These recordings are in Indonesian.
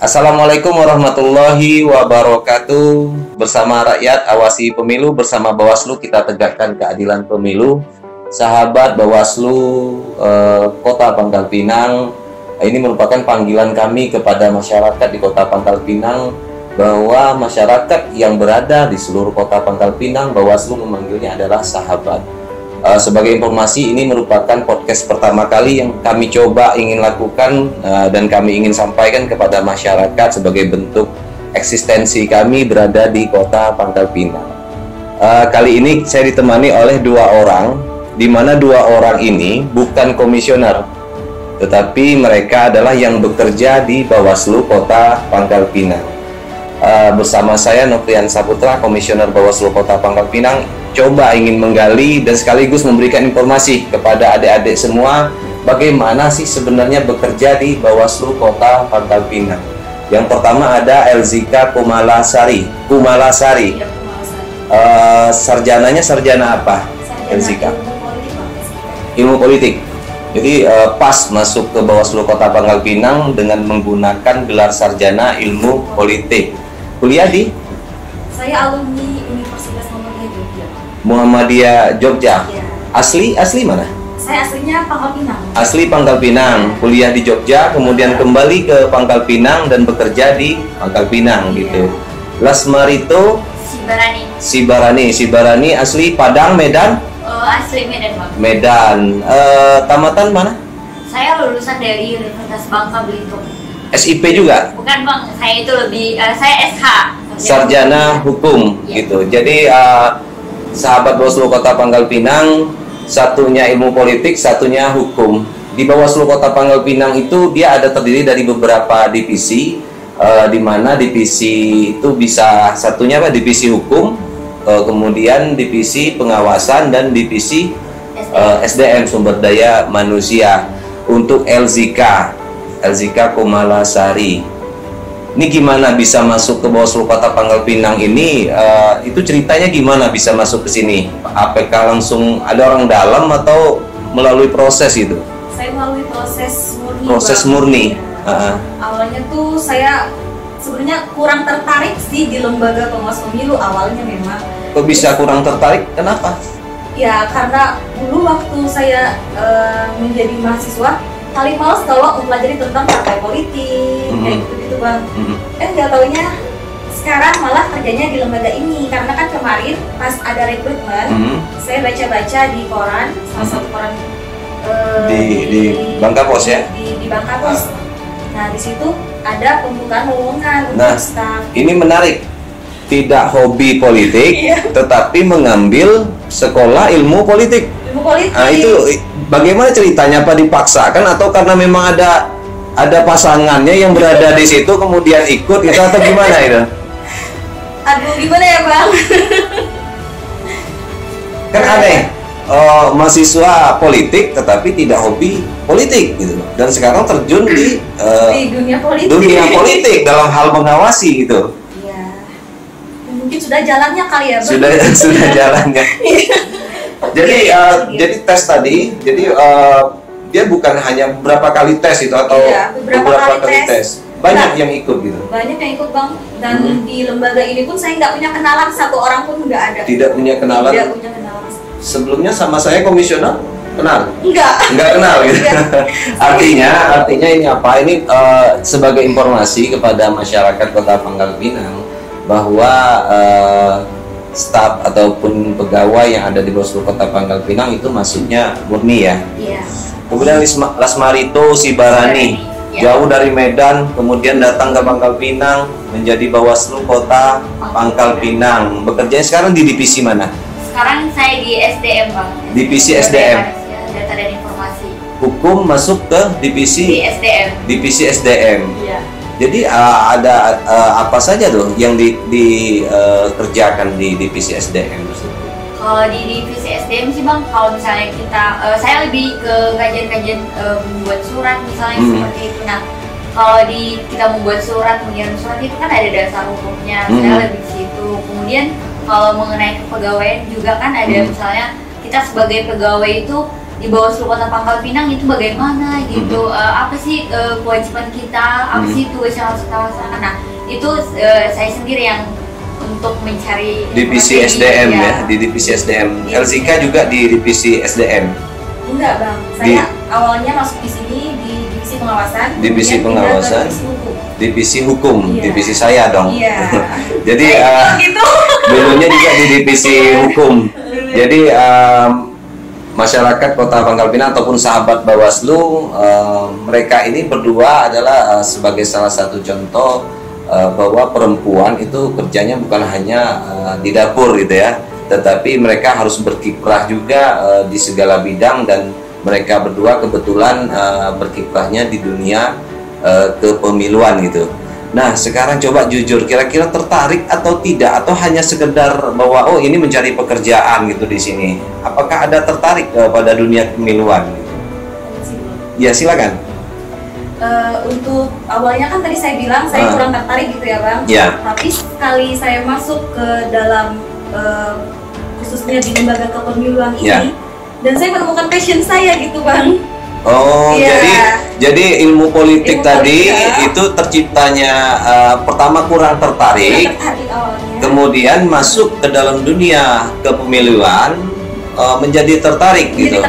Assalamualaikum warahmatullahi wabarakatuh. Bersama rakyat awasi pemilu, bersama Bawaslu kita tegakkan keadilan pemilu. Sahabat Bawaslu Kota Pangkal Pinang, ini merupakan panggilan kami kepada masyarakat di Kota Pangkal Pinang bahwa masyarakat yang berada di seluruh Kota Pangkal Pinang, Bawaslu memanggilnya adalah sahabat. Sebagai informasi, ini merupakan podcast pertama kali yang kami coba ingin lakukan dan kami ingin sampaikan kepada masyarakat sebagai bentuk eksistensi kami berada di Kota Pangkal Pinang. Kali ini saya ditemani oleh dua orang, di mana dua orang ini bukan komisioner, tetapi mereka adalah yang bekerja di Bawaslu Kota Pangkal Pinang. Bersama saya Nofrian Saputra, Komisioner Bawaslu Kota Pangkal Pinang, coba ingin menggali dan sekaligus memberikan informasi kepada adik-adik semua bagaimana sih sebenarnya bekerja di Bawaslu Kota Pangkal Pinang. Yang pertama ada Elzika Kumalasari. Sarjananya sarjana apa? Elzika? Ilmu politik. Jadi pas masuk ke Bawaslu Kota Pangkal Pinang dengan menggunakan gelar sarjana ilmu politik. Kuliah di? Saya alumni Universitas Muhammadiyah Jogja. Ya. Asli mana? Saya aslinya Pangkal Pinang. Asli Pangkal Pinang. Kuliah di Jogja, kemudian kembali ke Pangkal Pinang dan bekerja di Pangkal Pinang gitu. Lasmarito Sibarani asli Padang, Medan. Asli Medan, Bang. Medan. Tamatan mana? Saya lulusan dari Universitas Bangka Belitung. SIP juga? Bukan, Bang. Saya itu lebih saya SH. Sarjana hukum ya. gitu. Jadi sahabat Bawaslu Kota Pangkal Pinang, satunya ilmu politik, satunya hukum. Di Bawaslu Kota Pangkal Pinang itu dia ada terdiri dari beberapa divisi, di mana divisi itu bisa satunya divisi hukum, kemudian divisi pengawasan dan divisi SDM sumber daya manusia. Untuk Elzika Kumalasari, ini gimana bisa masuk ke Bawaslu Kota Pangkal Pinang ini? Itu ceritanya gimana bisa masuk ke sini? Apakah langsung ada orang dalam atau melalui proses itu? Saya melalui proses murni. Proses murni. Awalnya tuh saya sebenarnya kurang tertarik sih di lembaga pengawas pemilu awalnya memang. Kok bisa kurang tertarik? Kenapa? Ya karena dulu waktu saya menjadi mahasiswa paling males kalau mempelajari tentang partai politik kayak gitu Bang. Nggak taunya sekarang malah kerjanya di lembaga ini, karena kan kemarin pas ada rekrutmen saya baca-baca di koran, salah satu koran di Bangka Pos ya? Di Bangka Pos. Nah di situ ada pembukaan lowongan untuk staf. Ini menarik, tidak hobi politik tetapi mengambil sekolah ilmu politik. Nah itu bagaimana ceritanya? Apa dipaksakan atau karena memang ada pasangannya yang berada di situ kemudian ikut itu atau gimana itu? Aduh gimana ya Bang? Kan aneh, mahasiswa politik tetapi tidak hobi politik gitu, dan sekarang terjun di dunia politik dalam hal mengawasi gitu. Iya, mungkin sudah jalannya kali ya Bang? Sudah jalannya. Jadi tes tadi, dia bukan hanya beberapa kali tes itu atau beberapa kali tes. Banyak yang ikut gitu. Banyak yang ikut Bang, dan di lembaga ini pun saya nggak punya kenalan, satu orang pun nggak ada. Tidak punya kenalan. Tidak punya kenalan. Sebelumnya sama saya komisioner kenal? Nggak kenal gitu. Artinya ini apa? Ini sebagai informasi kepada masyarakat Kota Pangkal Pinang bahwa staf ataupun pegawai yang ada di Bawaslu Kota Pangkal Pinang itu masuknya murni ya. Iya. Kemudian Lasmarito Sibarani, jauh dari Medan, kemudian datang ke Pangkal Pinang menjadi Bawaslu Kota Pangkal Pinang. Bekerjanya sekarang di divisi mana? Sekarang saya di SDM Bang. Divisi SDM. Data dan informasi. Hukum masuk ke divisi SDM. Divisi SDM. Iya. Jadi ada apa saja tuh yang dikerjakan di divisi SDM tersebut? Kalau di divisi SDM sih Bang, kalau misalnya kita, saya lebih ke kajian-kajian membuat surat misalnya seperti itu. Nah, kalau kita membuat surat, mengirim surat itu kan ada dasar hukumnya, saya lebih ke situ. Kemudian kalau mengenai kepegawaian juga kan ada misalnya kita sebagai pegawai itu di Bawaslu Kota Pangkal Pinang itu bagaimana gitu, apa sih kewajiban kita, apa sih tugas yang harus kita laksanakan. Nah itu saya sendiri yang untuk mencari divisi SDM ya, di divisi SDM. LZK juga di divisi SDM. Enggak bang, saya awalnya masuk di sini di divisi pengawasan. Divisi pengawasan. Divisi hukum, Iya. divisi saya dong. Iya. Jadi gitu. dulunya juga di divisi hukum. Jadi masyarakat Kota Pangkal Pinang ataupun sahabat Bawaslu, mereka ini berdua adalah sebagai salah satu contoh bahwa perempuan itu kerjanya bukan hanya di dapur gitu ya, tetapi mereka harus berkiprah juga di segala bidang, dan mereka berdua kebetulan berkiprahnya di dunia kepemiluan gitu. Nah sekarang coba jujur, kira-kira tertarik atau tidak, atau hanya sekedar bahwa oh ini mencari pekerjaan gitu di sini? Apakah ada tertarik pada dunia kepemiluan? Ya silakan. Untuk awalnya kan tadi saya bilang saya kurang tertarik gitu ya bang. Ya. Tapi sekali saya masuk ke dalam khususnya di lembaga kepemiluan ini, dan saya menemukan passion saya gitu bang. Oh, jadi ilmu politik tadi itu terciptanya pertama kurang tertarik, awalnya. kemudian masuk ke dalam dunia kepemiluan menjadi tertarik gitu.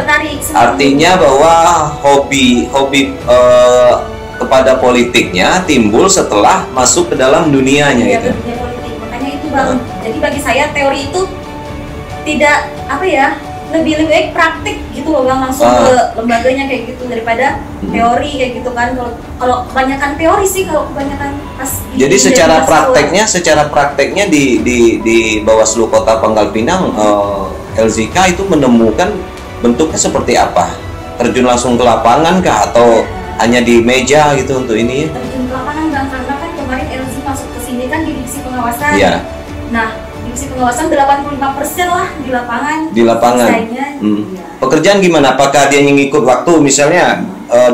Artinya bahwa hobi kepada politiknya timbul setelah masuk ke dalam dunianya gitu. Dunia politik. Makanya itu bang. Jadi bagi saya teori itu tidak lebih baik praktik gitu loh bang, langsung ke lembaganya kayak gitu daripada teori kayak gitu kan. Kalau kebanyakan teori sih, kalau kebanyakan pas. Jadi secara prakteknya di Bawaslu Kota Pangkal Pinang, LZK itu menemukan bentuknya seperti apa? Terjun langsung ke lapangan kah, atau hanya di meja gitu untuk ini? Terjun ke lapangan bang, karena kan kemarin LZ masuk ke sini kan di divisi pengawasan. Iya. Nah, divisi pengawasan 85% lah di lapangan. Di lapangan. Ya. Pekerjaan gimana? Apakah dia ngikut waktu, misalnya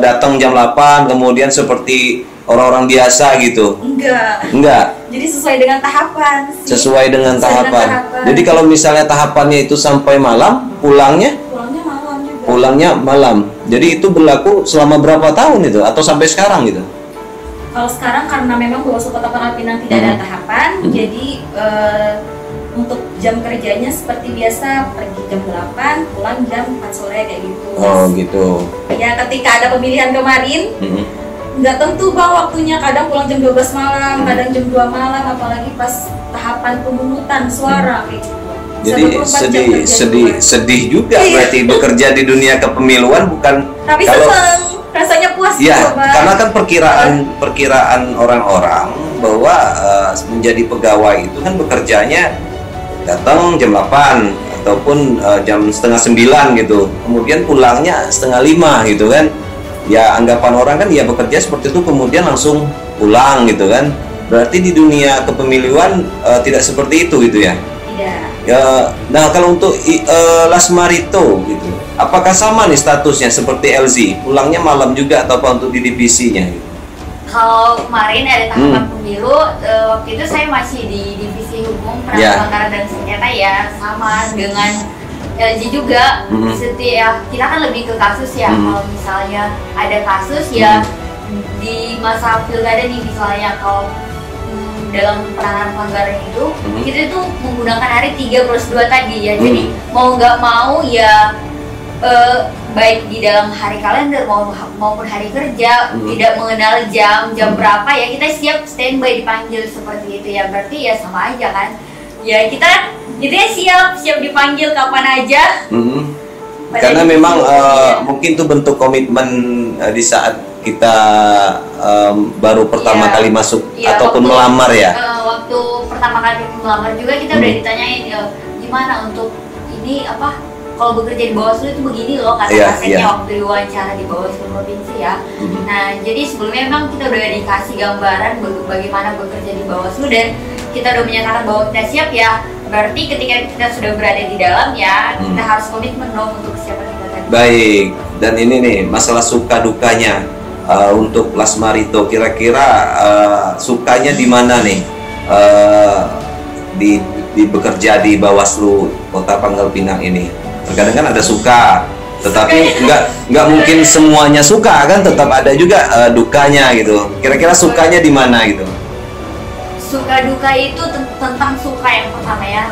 datang jam 8 kemudian seperti orang-orang biasa gitu? Enggak. Jadi sesuai dengan tahapan. Sesuai dengan tahapan. Jadi kalau misalnya tahapannya itu sampai malam, pulangnya malam juga. Pulangnya malam. Jadi itu berlaku selama berapa tahun itu, atau sampai sekarang gitu? Kalau sekarang karena memang Bawaslu Kota Pangkal Pinang tidak ada tahapan, jadi untuk jam kerjanya seperti biasa, pergi jam 8, pulang jam 4 sore kayak gitu. Oh gitu. Ya ketika ada pemilihan kemarin, nggak tentu bang waktunya, kadang pulang jam 12 malam, kadang jam 2 malam, apalagi pas tahapan pemungutan suara kayak gitu. Jadi sedih juga berarti bekerja di dunia kepemiluan, bukan? Tapi kalau seneng, rasanya puas ya, gitu, Bang. karena kan perkiraan orang-orang bahwa menjadi pegawai itu kan bekerjanya datang jam 8 ataupun jam setengah 9 gitu, kemudian pulangnya setengah 5 gitu kan. Ya anggapan orang kan ya bekerja seperti itu kemudian langsung pulang gitu kan. Berarti di dunia kepemiluan tidak seperti itu gitu ya? Tidak. Ya, nah kalau untuk Lasmarito gitu, apakah sama nih statusnya seperti LZ? Pulangnya malam juga atau apa untuk di divisinya? Gitu? Kalau kemarin ada tahapan pemilu, waktu itu saya masih di divisi hukum perkara dan sengketa ya, sama dengan LG juga. Setiap kita kan lebih ke kasus ya. Kalau misalnya ada kasus ya di masa pilkada nih, misalnya kalau dalam penanganan pelanggaran itu, kita itu menggunakan hari 3+2 tadi ya. Jadi mau nggak mau ya baik di dalam hari kalender maupun hari kerja, tidak mengenal jam berapa ya, kita siap standby dipanggil seperti itu ya. Berarti ya sama aja kan ya, kita siap dipanggil kapan aja. Karena memang mungkin itu bentuk komitmen di saat kita baru pertama kali masuk ataupun melamar ya. Waktu pertama kali melamar juga kita udah ditanyain gimana untuk ini apa, kalau bekerja di Bawaslu itu begini loh kata kasetnya waktu diwawancara di Bawaslu Provinsi ya. Nah jadi sebelumnya memang kita udah dikasih gambaran bagaimana bekerja di Bawaslu, dan kita udah menyatakan bahwa kita siap ya. Berarti ketika kita sudah berada di dalam ya, kita harus komitmen dong untuk kesiapan kita tadi. Baik, dan ini nih masalah suka dukanya untuk Lasmarito, kira-kira sukanya di mana nih di bekerja di Bawaslu Kota Pangkal Pinang ini? Kadang-kadang kan ada suka Tetapi nggak mungkin semuanya suka kan, tetap ada juga dukanya gitu. Kira-kira sukanya di mana gitu? Suka duka itu tentang suka yang pertama ya.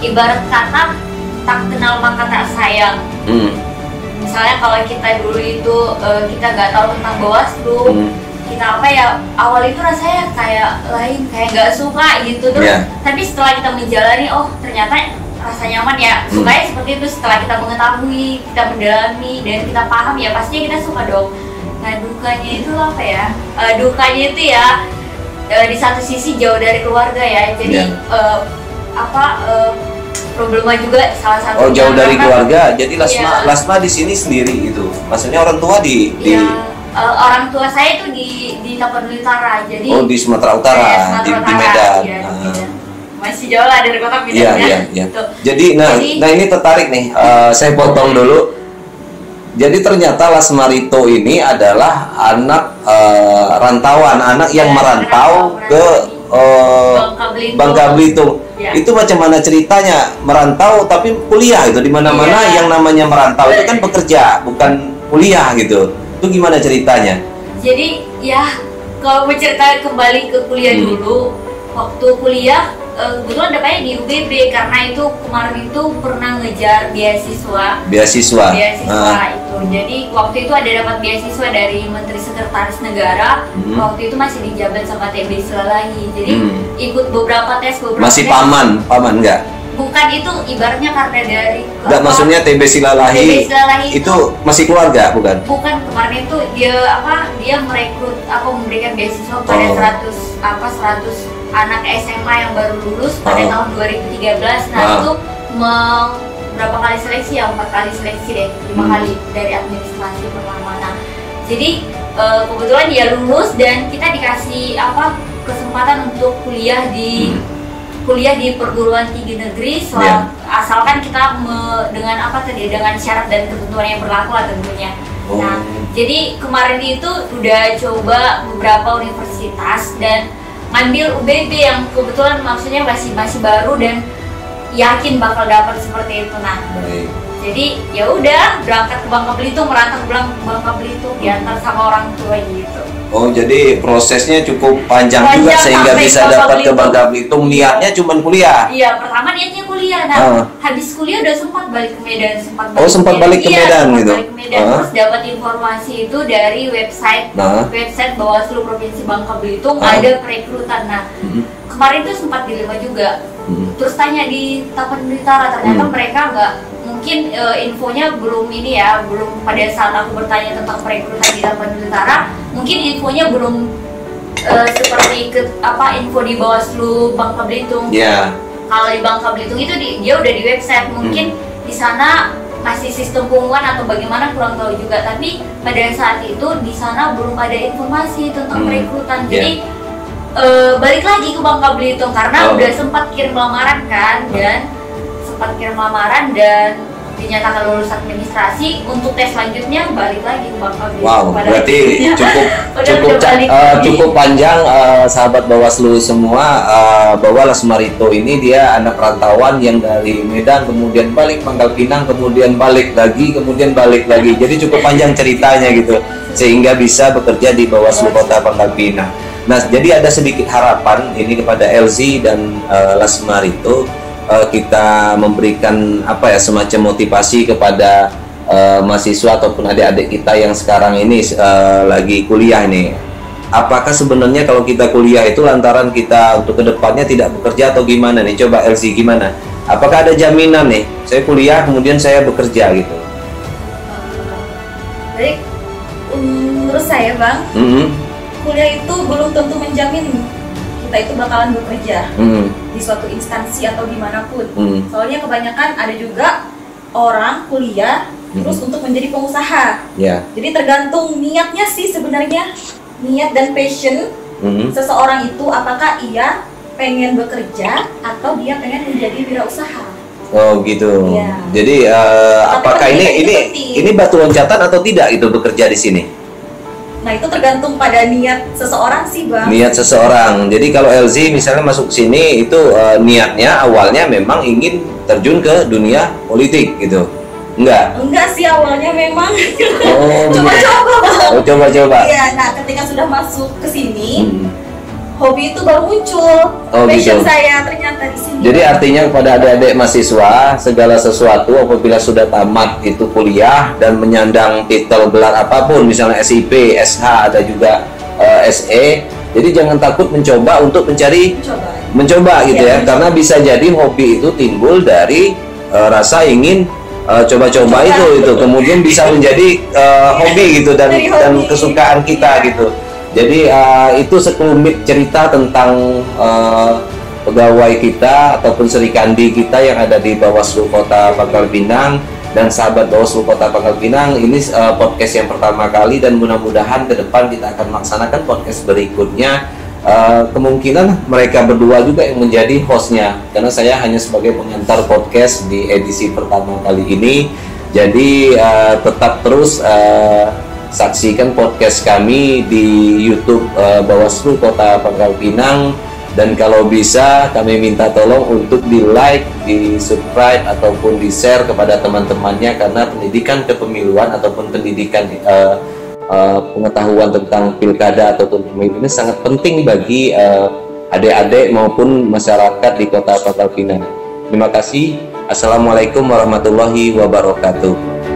Ibarat kata tak kenal maka tak sayang. Misalnya kalau kita dulu itu kita nggak tahu tentang Bawaslu, kita apa ya, awal itu rasanya kayak lain, kayak nggak suka gitu terus. Tapi setelah kita menjalani, oh ternyata rasa nyaman ya, sukanya seperti itu. Setelah kita mengetahui, kita mendalami dan kita paham ya pastinya kita suka dong. Nah dukanya itu apa ya? Dukanya itu ya di satu sisi jauh dari keluarga ya, jadi problema juga salah satu. Oh jauh dari keluarga, jadi Lasma di sini sendiri itu, maksudnya orang tua di orang tua saya itu di Tapanuli Utara, jadi di Sumatera Utara, di Medan. Ya, masih jauh lah dari kota Medan. Iya. Jadi ini tertarik nih, saya potong dulu. Jadi ternyata Lasmarito ini adalah anak rantauan, anak yang merantau ke Bangka Belitung. Itu macam mana ceritanya merantau tapi kuliah itu di mana-mana yang namanya merantau itu kan bekerja bukan kuliah gitu. Itu gimana ceritanya? Jadi ya kalau bercerita kembali ke kuliah dulu, waktu kuliah kebetulan dapatnya di UBB karena itu kemarin itu pernah ngejar beasiswa itu. Jadi waktu itu ada dapat beasiswa dari Menteri Sekretaris Negara. Waktu itu masih dijabat sama TB Silalahi. Jadi ikut beberapa tes. Masih paman enggak? Bukan, itu ibaratnya karena dari enggak, maksudnya TB Silalahi itu masih keluarga bukan? Bukan, kemarin itu dia merekrut memberikan beasiswa pada 100 anak SMA yang baru lulus pada tahun 2013. Nah itu berapa kali seleksi ya? 4 kali seleksi deh, 5 kali dari administrasi pertama. Nah jadi kebetulan dia lulus dan kita dikasih kesempatan untuk kuliah di perguruan tinggi negeri, asalkan kita dengan syarat dan ketentuan yang berlaku lah tentunya. Nah jadi kemarin itu udah coba beberapa universitas dan ngambil UBB yang kebetulan maksudnya masih baru dan yakin bakal dapat seperti itu. Nah jadi ya udah berangkat ke Bangka Belitung, merantau ke Bangka Belitung, diantar sama orang tua gitu. Oh jadi prosesnya cukup panjang juga sehingga bisa dapat ke Bangka Belitung. Niatnya cuma kuliah? Iya, pertama niatnya kuliah. Nah habis kuliah udah sempat balik ke Medan. Sempat balik ke Medan gitu? Balik ke Medan. Terus dapat informasi itu dari website Bawaslu Provinsi Bangka Belitung, ada perekrutan. Nah kemarin tuh sempat dilema juga. Terus tanya di Tapanuli Utara, ternyata mereka nggak, mungkin infonya belum pada saat aku bertanya tentang perekrutan di Tapanuli Utara, mungkin infonya belum seperti info di Bawaslu Bangka Belitung. Kalau di Bangka Belitung itu dia udah di website, mungkin di sana masih sistem pengumuman atau bagaimana kurang tahu juga. Tapi pada saat itu di sana belum ada informasi tentang perekrutan. Jadi balik lagi ke Bangka Belitung karena udah sempat kirim lamaran kan, dan dinyatakan lulus administrasi. Untuk tes selanjutnya balik lagi ke Bangka Belitung. Wow, berarti cukup panjang sahabat Bawaslu semua, bahwa Lasmarito ini dia anak rantauan yang dari Medan kemudian balik Pangkal Pinang, kemudian balik lagi, jadi cukup panjang ceritanya gitu sehingga bisa bekerja di Bawaslu Kota Pangkal Pinang. Nah, jadi ada sedikit harapan ini kepada LZ dan Lasmarito, kita memberikan semacam motivasi kepada mahasiswa ataupun adik-adik kita yang sekarang ini lagi kuliah ini. Apakah sebenarnya kalau kita kuliah itu lantaran kita untuk kedepannya tidak bekerja atau gimana nih? Coba LZ gimana? Apakah ada jaminan nih? Saya kuliah kemudian saya bekerja gitu? Baik, menurut saya Bang, kuliah itu belum tentu menjamin kita itu bakalan bekerja di suatu instansi atau dimanapun. Soalnya kebanyakan ada juga orang kuliah terus untuk menjadi pengusaha. Jadi tergantung niatnya sih sebenarnya, niat dan passion seseorang itu, apakah ia pengen bekerja atau dia pengen menjadi wirausaha. Oh gitu. Jadi apakah ini batu loncatan atau tidak itu bekerja di sini? Nah itu tergantung pada niat seseorang sih Bang. Niat seseorang. Jadi kalau LZ misalnya masuk sini itu niatnya awalnya memang ingin terjun ke dunia politik gitu. Enggak sih, awalnya memang Oh, coba-coba Bang. oh, coba-coba. Iya, nah ketika sudah masuk ke sini, hobi itu baru muncul. Oh, Passion gitu. saya ternyata di sini. Jadi artinya kepada adik-adik mahasiswa, segala sesuatu apabila sudah tamat itu kuliah dan menyandang titel gelar apapun, misalnya SIP, SH, ada juga SE, jadi jangan takut mencoba untuk mencoba gitu ya, karena bisa jadi hobi itu timbul dari rasa ingin coba-coba itu kemudian bisa menjadi hobi gitu dan kesukaan kita gitu. Jadi itu sekelumit cerita tentang pegawai kita ataupun serikandi kita yang ada di Bawaslu Kota Pangkal Pinang dan sahabat Bawaslu Kota Pangkal Pinang. Ini podcast yang pertama kali dan mudah-mudahan ke depan kita akan melaksanakan podcast berikutnya. Kemungkinan mereka berdua juga yang menjadi hostnya, karena saya hanya sebagai pengantar podcast di edisi pertama kali ini. Jadi tetap terus saksikan podcast kami di YouTube Bawaslu Kota Pangkal Pinang, dan kalau bisa kami minta tolong untuk di like, di subscribe ataupun di share kepada teman-temannya, karena pendidikan kepemiluan ataupun pendidikan pengetahuan tentang pilkada ataupun pemilu ini sangat penting bagi adik-adik maupun masyarakat di Kota Pangkal Pinang. Terima kasih. Assalamualaikum warahmatullahi wabarakatuh.